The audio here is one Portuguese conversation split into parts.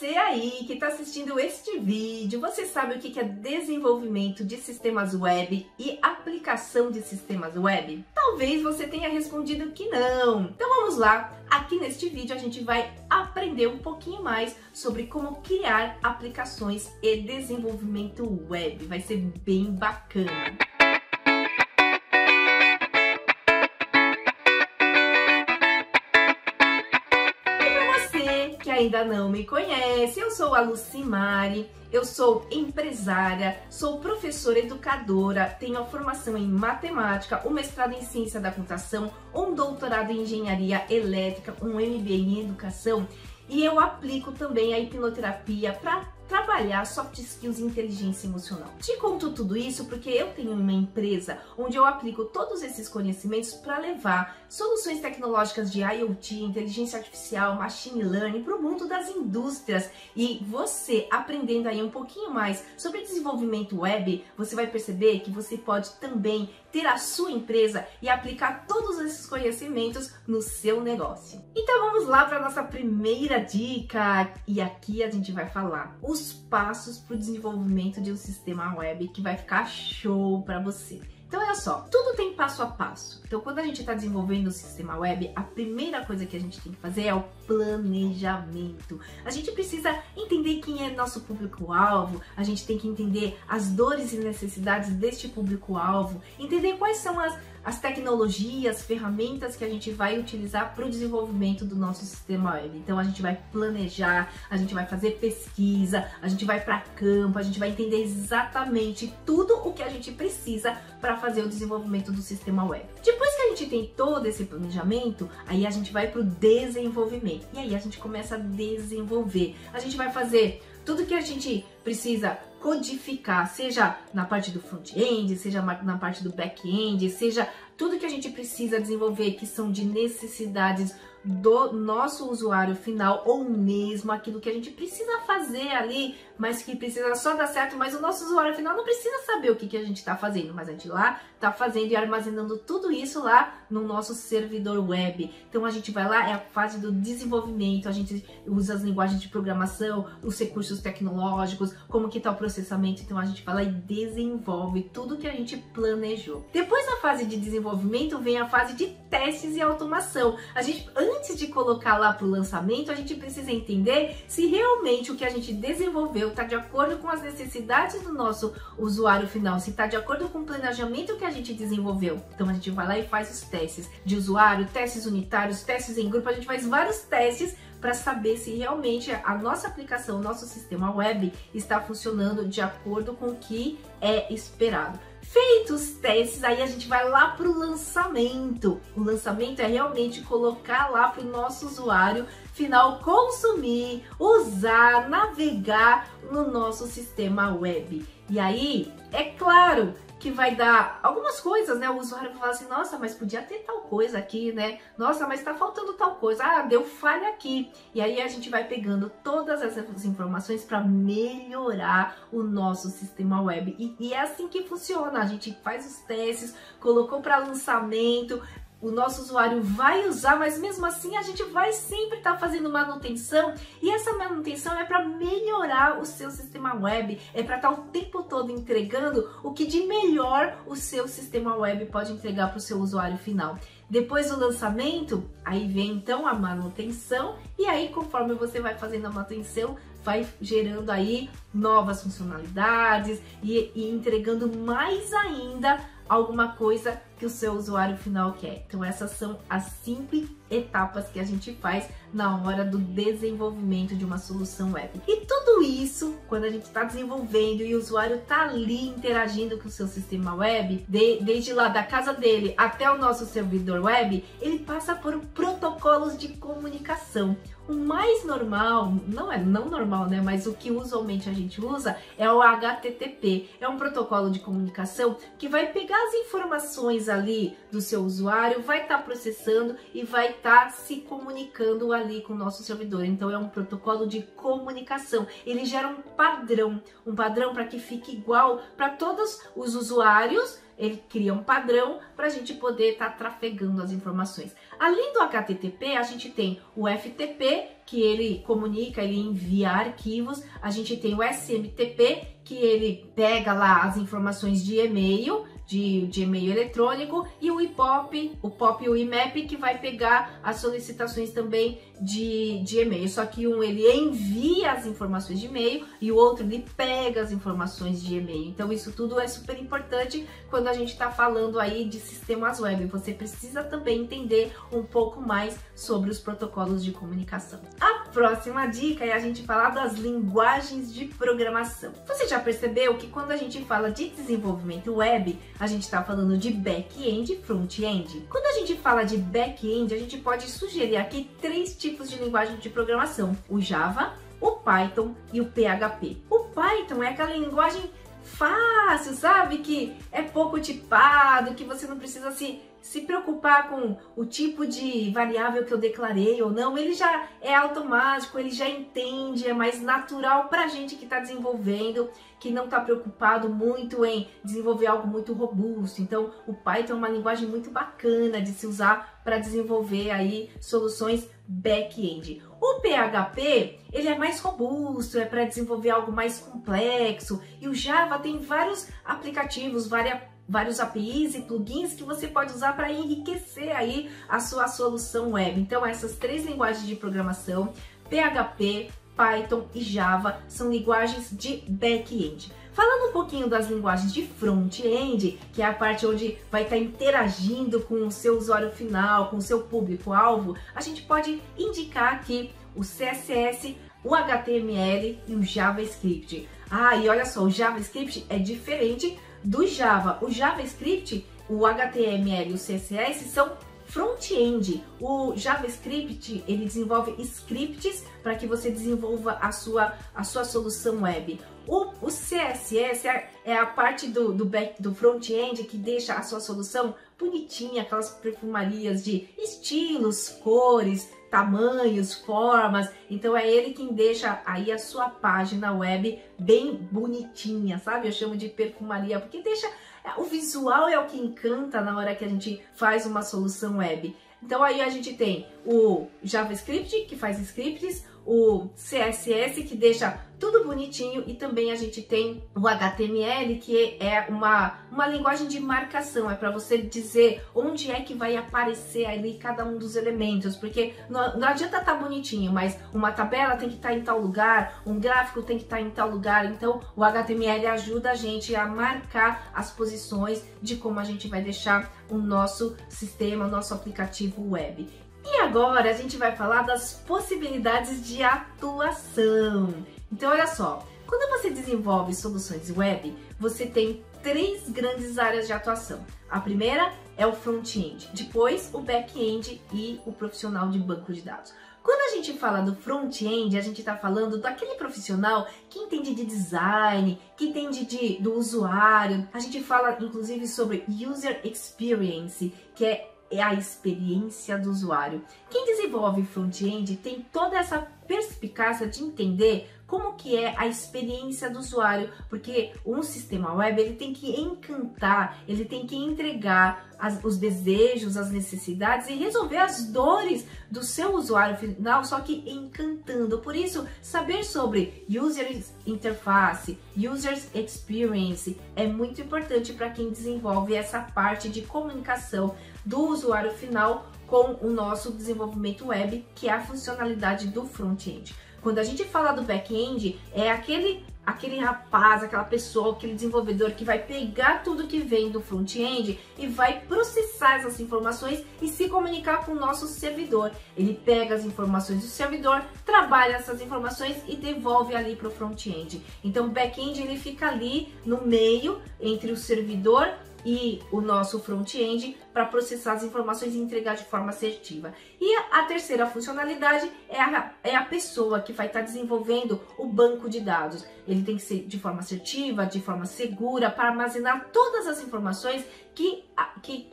você aí que está assistindo este vídeo, você sabe o que é desenvolvimento de sistemas web e aplicação de sistemas web? Talvez você tenha respondido que não. Então vamos lá, aqui neste vídeo a gente vai aprender um pouquinho mais sobre como criar aplicações e desenvolvimento web. Vai ser bem bacana. Que ainda não me conhece, eu sou a Lucimari, eu sou empresária, sou professora educadora, tenho a formação em matemática, um mestrado em ciência da computação, um doutorado em engenharia elétrica, um MBA em educação e eu aplico também a hipnoterapia para trabalhar soft skills e inteligência emocional. Te conto tudo isso porque eu tenho uma empresa onde eu aplico todos esses conhecimentos para levar soluções tecnológicas de IoT, inteligência artificial, machine learning para o mundo das indústrias. E você aprendendo aí um pouquinho mais sobre desenvolvimento web, você vai perceber que você pode também ter a sua empresa e aplicar todos esses conhecimentos no seu negócio. Então vamos lá para a nossa primeira dica e aqui a gente vai falar os passos para o desenvolvimento de um sistema web que vai ficar show para você. Então olha só, tudo tem passo a passo. Então quando a gente está desenvolvendo o sistema web, a primeira coisa que a gente tem que fazer é o planejamento. A gente precisa entender quem é nosso público-alvo, a gente tem que entender as dores e necessidades deste público-alvo, entender quais são as tecnologias, ferramentas que a gente vai utilizar para o desenvolvimento do nosso sistema web. Então a gente vai planejar, a gente vai fazer pesquisa, a gente vai para campo, a gente vai entender exatamente tudo o que a gente precisa para fazer o desenvolvimento do sistema web. Depois que a gente tem todo esse planejamento, aí a gente vai para o desenvolvimento. E aí a gente começa a desenvolver. A gente vai fazer tudo que a gente precisa codificar, seja na parte do front-end, seja na parte do back-end, seja tudo que a gente precisa desenvolver que são de necessidades do nosso usuário final ou mesmo aquilo que a gente precisa fazer ali, mas que precisa só dar certo, mas o nosso usuário final não precisa saber o que a gente está fazendo, mas a gente lá está fazendo e armazenando tudo isso lá no nosso servidor web. Então a gente vai lá, é a fase do desenvolvimento, a gente usa as linguagens de programação, os recursos tecnológicos, como que está o processamento, então a gente vai lá e desenvolve tudo que a gente planejou. Depois da fase de desenvolvimento vem a fase de testes e automação. A gente, antes de colocar lá para o lançamento, a gente precisa entender se realmente o que a gente desenvolveu está de acordo com as necessidades do nosso usuário final, se está de acordo com o planejamento que a gente desenvolveu. Então a gente vai lá e faz os testes de usuário, testes unitários, testes em grupo, a gente faz vários testes para saber se realmente a nossa aplicação, o nosso sistema web está funcionando de acordo com o que é esperado. Feitos os testes, aí a gente vai lá para o lançamento. O lançamento é realmente colocar lá para o nosso usuário final consumir, usar, navegar no nosso sistema web. E aí, é claro que vai dar algumas coisas, né? O usuário vai falar assim, nossa, mas podia ter tal coisa aqui, né? Nossa, mas tá faltando tal coisa. Ah, deu falha aqui. E aí a gente vai pegando todas essas informações para melhorar o nosso sistema web. E é assim que funciona. A gente faz os testes, colocou para lançamento, o nosso usuário vai usar, mas mesmo assim a gente vai sempre estar fazendo manutenção e essa manutenção é para melhorar o seu sistema web, é para estar o tempo todo entregando o que de melhor o seu sistema web pode entregar para o seu usuário final. Depois do lançamento, aí vem então a manutenção e aí conforme você vai fazendo a manutenção, vai gerando aí novas funcionalidades e entregando mais ainda alguma coisa que o seu usuário final quer. Então essas são as 5 etapas que a gente faz na hora do desenvolvimento de uma solução web. E tudo isso, quando a gente está desenvolvendo e o usuário está ali interagindo com o seu sistema web, desde lá da casa dele até o nosso servidor web, ele passa por protocolos de comunicação. O mais normal, não normal, né? Mas o que usualmente a gente usa é o HTTP. É um protocolo de comunicação que vai pegar as informações ali do seu usuário, vai estar processando e vai estar se comunicando ali com o nosso servidor. Então é um protocolo de comunicação. Ele gera um padrão para que fique igual para todos os usuários ele cria um padrão para a gente poder estar trafegando as informações. Além do HTTP, a gente tem o FTP, que ele comunica, ele envia arquivos. A gente tem o SMTP, que ele pega lá as informações de e-mail, de e-mail eletrônico, e o IPOP, o POP e o IMAP, que vai pegar as solicitações também de e-mail. Só que um ele envia as informações de e-mail e o outro ele pega as informações de e-mail. Então isso tudo é super importante quando a gente está falando aí de sistemas web. Você precisa também entender um pouco mais sobre os protocolos de comunicação. A próxima dica é a gente falar das linguagens de programação. Você já percebeu que quando a gente fala de desenvolvimento web, a gente está falando de back-end e front-end? Quando a gente fala de back-end, a gente pode sugerir aqui 3 tipos de linguagem de programação: o Java, o Python e o PHP. O Python é aquela linguagem fácil, sabe? Que é pouco tipado, que você não precisa se preocupar com o tipo de variável que eu declarei ou não. Ele já é automático, ele já entende, é mais natural para a gente que está desenvolvendo, que não está preocupado muito em desenvolver algo muito robusto. Então, o Python é uma linguagem muito bacana de se usar para desenvolver aí soluções back-end. O PHP, ele é mais robusto, é para desenvolver algo mais complexo, e o Java tem vários aplicativos, vários APIs e plugins que você pode usar para enriquecer aí a sua solução web. Então, essas 3 linguagens de programação, PHP, Python e Java, são linguagens de back-end. Falando um pouquinho das linguagens de front-end, que é a parte onde vai estar interagindo com o seu usuário final, com o seu público-alvo, a gente pode indicar aqui o CSS, o HTML e o JavaScript. E olha só, o JavaScript é diferente do Java. O JavaScript, o HTML e o CSS são front-end. O JavaScript, ele desenvolve scripts para que você desenvolva a sua solução web. O CSS é a parte do front-end que deixa a sua solução bonitinha, aquelas perfumarias de estilos, cores, tamanhos, formas. Então é ele quem deixa aí a sua página web bem bonitinha, sabe? Eu chamo de perfumaria, porque deixa... O visual é o que encanta na hora que a gente faz uma solução web. Então aí a gente tem o JavaScript, que faz scripts, o CSS, que deixa tudo bonitinho, e também a gente tem o HTML, que é uma linguagem de marcação, é para você dizer onde é que vai aparecer ali cada um dos elementos, porque não adianta estar bonitinho, mas uma tabela tem que estar em tal lugar, um gráfico tem que estar em tal lugar. Então o HTML ajuda a gente a marcar as posições de como a gente vai deixar o nosso sistema, o nosso aplicativo web. E agora a gente vai falar das possibilidades de atuação. Então olha só, quando você desenvolve soluções web, você tem 3 grandes áreas de atuação. A primeira é o front-end, depois o back-end e o profissional de banco de dados. Quando a gente fala do front-end, a gente está falando daquele profissional que entende de design, que entende do usuário. A gente fala inclusive sobre user experience, que é a experiência do usuário. Quem desenvolve front-end tem toda essa perspicácia de entender como que é a experiência do usuário, porque um sistema web ele tem que encantar, ele tem que entregar os desejos, as necessidades e resolver as dores do seu usuário final, só que encantando. Por isso, saber sobre user interface, user experience é muito importante para quem desenvolve essa parte de comunicação do usuário final com o nosso desenvolvimento web, que é a funcionalidade do front-end. Quando a gente fala do back-end, é aquele rapaz, aquela pessoa, aquele desenvolvedor que vai pegar tudo que vem do front-end e vai processar essas informações e se comunicar com o nosso servidor. Ele pega as informações do servidor, trabalha essas informações e devolve ali para o front-end. Então o back-end ele fica ali no meio entre o servidor e o nosso front-end para processar as informações e entregar de forma assertiva. E a terceira funcionalidade é a pessoa que vai estar desenvolvendo o banco de dados. Ele tem que ser de forma assertiva, de forma segura, para armazenar todas as informações que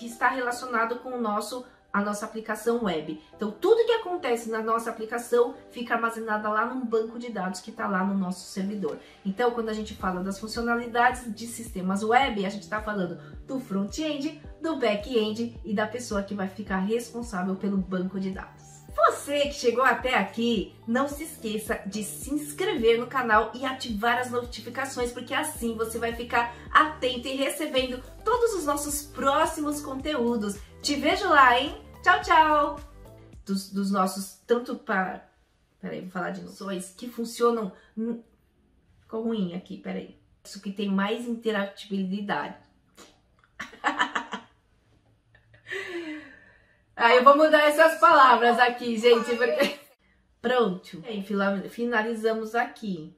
está relacionado com o nosso a nossa aplicação web. Então, tudo que acontece na nossa aplicação fica armazenado lá num banco de dados que está lá no nosso servidor. Então, quando a gente fala das funcionalidades de sistemas web, a gente está falando do front-end, do back-end e da pessoa que vai ficar responsável pelo banco de dados. Você que chegou até aqui, não se esqueça de se inscrever no canal e ativar as notificações, porque assim você vai ficar atento e recebendo todos os nossos próximos conteúdos. Te vejo lá, hein? Tchau, tchau! Dos nossos, tanto para... Peraí, vou falar de noções que funcionam... Ficou ruim aqui, peraí. Isso que tem mais interatibilidade. Eu vou mudar essas palavras aqui, gente, porque... Pronto, finalizamos aqui.